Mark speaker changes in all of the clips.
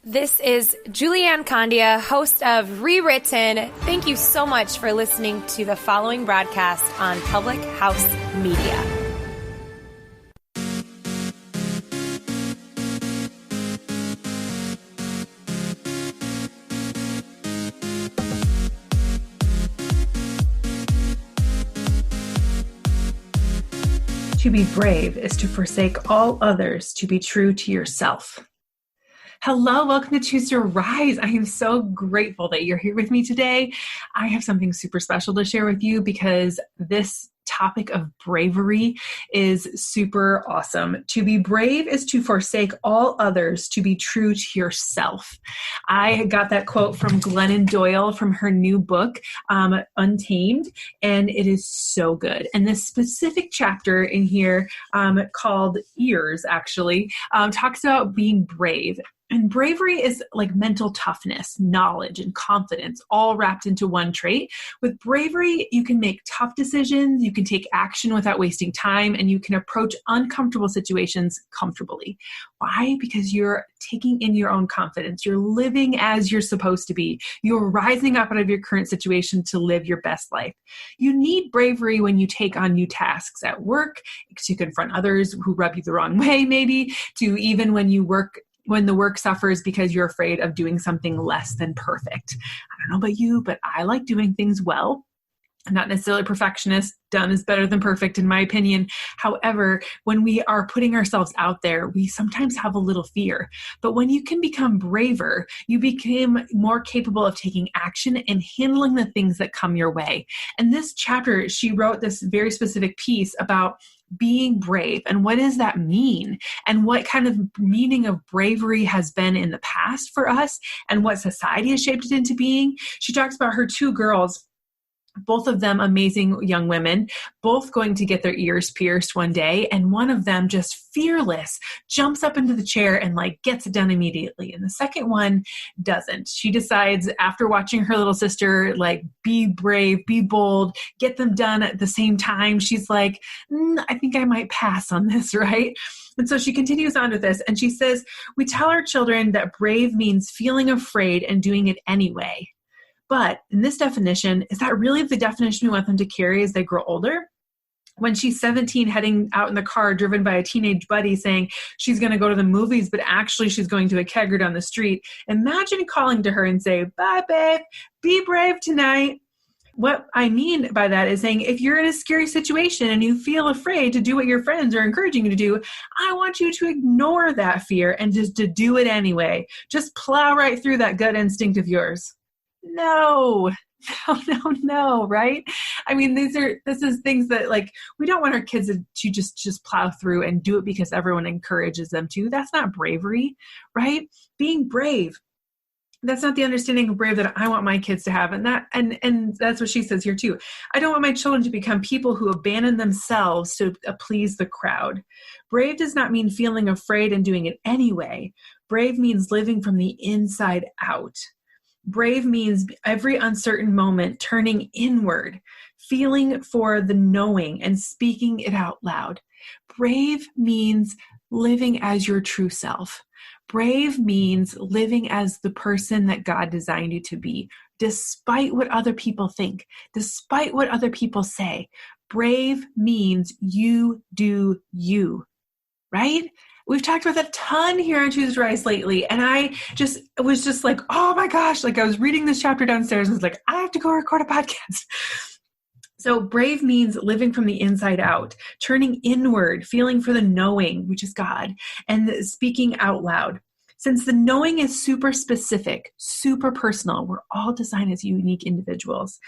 Speaker 1: This is Julianne Condia, host of Rewritten. Thank you so much for listening to the following broadcast on Public House Media.
Speaker 2: To be brave is to forsake all others to be true to yourself. Hello, welcome to Choose to Rise. I am so grateful that you're here with me today. I have something super special to share with you because this topic of bravery is super awesome. To be brave is to forsake all others to be true to yourself. I got that quote from Glennon Doyle from her new book, Untamed, and it is so good. And this specific chapter in here called Ears, actually, talks about being brave. And bravery is like mental toughness, knowledge, and confidence all wrapped into one trait. With bravery, you can make tough decisions, you can take action without wasting time, and you can approach uncomfortable situations comfortably. Why? Because you're taking in your own confidence. You're living as you're supposed to be. You're rising up out of your current situation to live your best life. You need bravery when you take on new tasks at work, to confront others who rub you the wrong way, maybe, to even when the work suffers because you're afraid of doing something less than perfect. I don't know about you, but I like doing things well. I'm not necessarily a perfectionist. Done is better than perfect, in my opinion. However, when we are putting ourselves out there, we sometimes have a little fear. But when you can become braver, you become more capable of taking action and handling the things that come your way. And this chapter, she wrote this very specific piece about being brave and what does that mean and what kind of meaning of bravery has been in the past for us and what society has shaped it into being. She talks about her two girls, both of them amazing young women, both going to get their ears pierced one day, and one of them just fearless jumps up into the chair and gets it done immediately, and the second one doesn't. She decides after watching her little sister be brave, be bold, get them done at the same time, she's like, I think I might pass on this, right? And so she continues on with this, and she says, we tell our children that brave means feeling afraid and doing it anyway. But in this definition, is that really the definition we want them to carry as they grow older? When she's 17, heading out in the car, driven by a teenage buddy saying she's going to go to the movies, but actually she's going to a kegger down the street, imagine calling to her and say, bye, babe, be brave tonight. What I mean by that is saying, if you're in a scary situation and you feel afraid to do what your friends are encouraging you to do, I want you to ignore that fear and just to do it anyway. Just plow right through that gut instinct of yours. No, right? I mean, this is things that we don't want our kids to just plow through and do it because everyone encourages them to. That's not bravery, right? Being brave. That's not the understanding of brave that I want my kids to have. And that's what she says here too. I don't want my children to become people who abandon themselves to please the crowd. Brave does not mean feeling afraid and doing it anyway. Brave means living from the inside out. Brave means every uncertain moment turning inward, feeling for the knowing and speaking it out loud. Brave means living as your true self. Brave means living as the person that God designed you to be, despite what other people think, despite what other people say. Brave means you do you, right? We've talked about that a ton here on Choose to Rise lately, and I was just like, oh my gosh, I was reading this chapter downstairs and was like, I have to go record a podcast. So brave means living from the inside out, turning inward, feeling for the knowing, which is God, and speaking out loud. Since the knowing is super specific, super personal, we're all designed as unique individuals,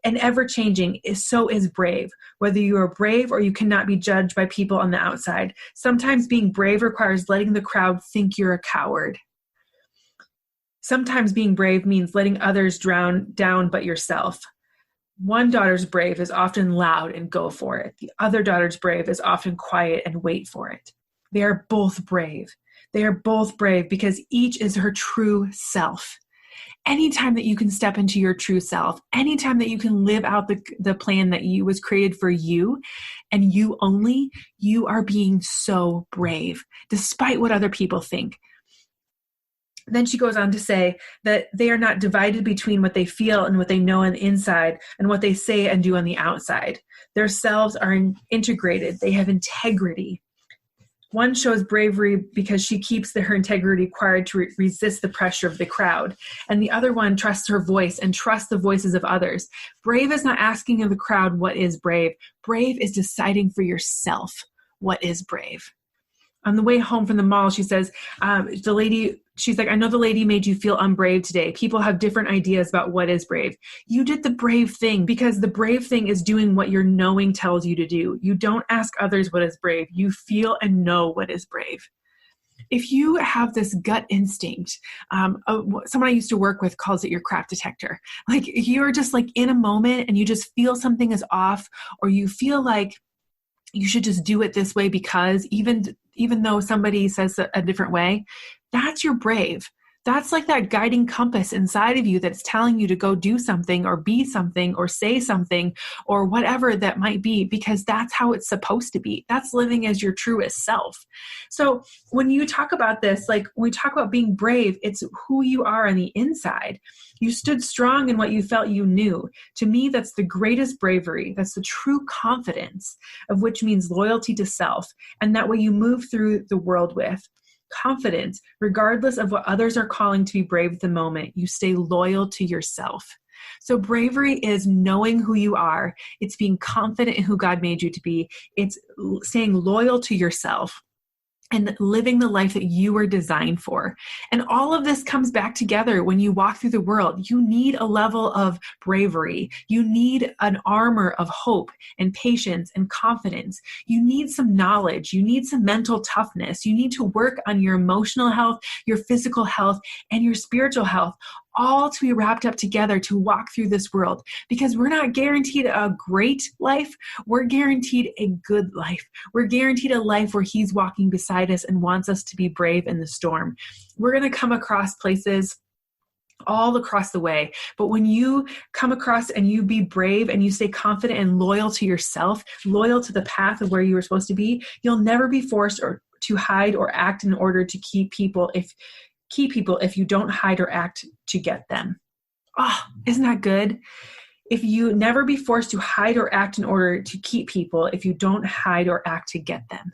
Speaker 2: and ever-changing, so is brave. Whether you are brave or you cannot be judged by people on the outside. Sometimes being brave requires letting the crowd think you're a coward. Sometimes being brave means letting others drown down but yourself. One daughter's brave is often loud and go for it. The other daughter's brave is often quiet and wait for it. They are both brave. They are both brave because each is her true self. Anytime that you can step into your true self, anytime that you can live out the plan that was created for you and you only, you are being so brave, despite what other people think. Then she goes on to say that they are not divided between what they feel and what they know on the inside and what they say and do on the outside. Their selves are integrated. They have integrity. One shows bravery because she keeps her integrity required to resist the pressure of the crowd. And the other one trusts her voice and trusts the voices of others. Brave is not asking of the crowd what is brave. Brave is deciding for yourself what is brave. On the way home from the mall, she says, she's like, I know the lady made you feel unbrave today. People have different ideas about what is brave. You did the brave thing because the brave thing is doing what your knowing tells you to do. You don't ask others what is brave. You feel and know what is brave. If you have this gut instinct, someone I used to work with calls it your crap detector. Like you're just like in a moment and you just feel something is off, or you feel like you should just do it this way because even though somebody says a different way, that's your brave. That's like that guiding compass inside of you that's telling you to go do something or be something or say something or whatever that might be, because that's how it's supposed to be. That's living as your truest self. So when you talk about this, like when we talk about being brave, it's who you are on the inside. You stood strong in what you felt you knew. To me, that's the greatest bravery. That's the true confidence, of which means loyalty to self. And that way you move through the world with confidence, regardless of what others are calling to be brave at the moment. You stay loyal to yourself. So bravery is knowing who you are. It's being confident in who God made you to be. It's staying loyal to yourself and living the life that you were designed for. And all of this comes back together when you walk through the world. You need a level of bravery. You need an armor of hope and patience and confidence. You need some knowledge. You need some mental toughness. You need to work on your emotional health, your physical health, and your spiritual health, all to be wrapped up together to walk through this world, because we're not guaranteed a great life. We're guaranteed a good life. We're guaranteed a life where He's walking beside us and wants us to be brave in the storm. We're going to come across places all across the way. But when you come across and you be brave and you stay confident and loyal to yourself, loyal to the path of where you were supposed to be, you'll never be forced or to hide or act in order to keep people if you don't hide or act to get them. Oh, isn't that good? If you never be forced to hide or act in order to keep people, if you don't hide or act to get them.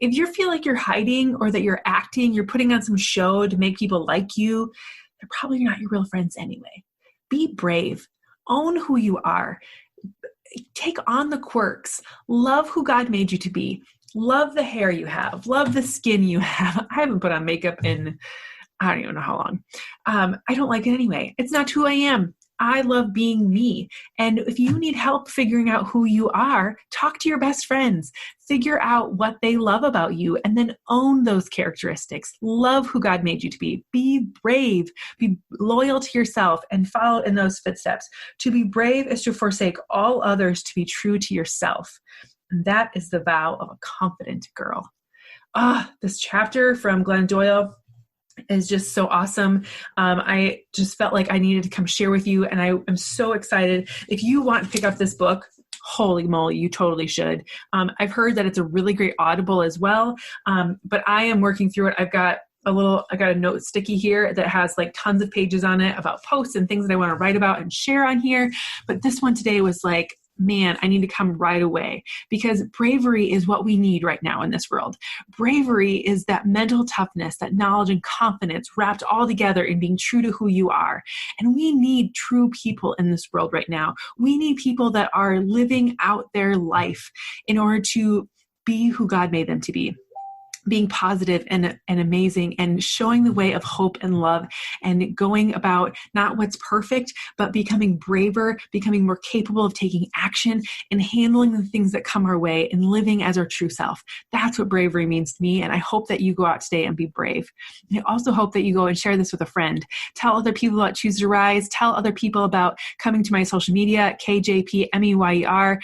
Speaker 2: If you feel like you're hiding or that you're acting, you're putting on some show to make people like you, they're probably not your real friends anyway. Be brave. Own who you are. Take on the quirks. Love who God made you to be. Love the hair you have. Love the skin you have. I haven't put on makeup in I don't even know how long. I don't like it anyway. It's not who I am. I love being me. And if you need help figuring out who you are, talk to your best friends. Figure out what they love about you and then own those characteristics. Love who God made you to be. Be brave. Be loyal to yourself and follow in those footsteps. To be brave is to forsake all others to be true to yourself. And that is the vow of a confident girl. This chapter from Glennon Doyle is just so awesome. I just felt like I needed to come share with you, and I am so excited. If you want to pick up this book, holy moly, you totally should. I've heard that it's a really great Audible as well, but I am working through it. I got a note sticky here that has like tons of pages on it about posts and things that I want to write about and share on here. But this one today was like, man, I need to come right away, because bravery is what we need right now in this world. Bravery is that mental toughness, that knowledge and confidence wrapped all together in being true to who you are. And we need true people in this world right now. We need people that are living out their life in order to be who God made them to be. Being positive and amazing and showing the way of hope and love and going about not what's perfect, but becoming braver, becoming more capable of taking action and handling the things that come our way and living as our true self. That's what bravery means to me. And I hope that you go out today and be brave. And I also hope that you go and share this with a friend. Tell other people about Choose to Rise. Tell other people about coming to my social media, kjpmeyer,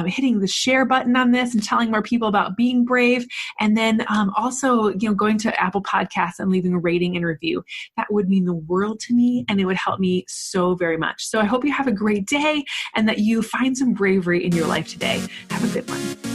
Speaker 2: hitting the share button on this and telling more people about being brave. And then also, going to Apple Podcasts and leaving a rating and review. That would mean the world to me, and it would help me so very much. So I hope you have a great day and that you find some bravery in your life today. Have a good one.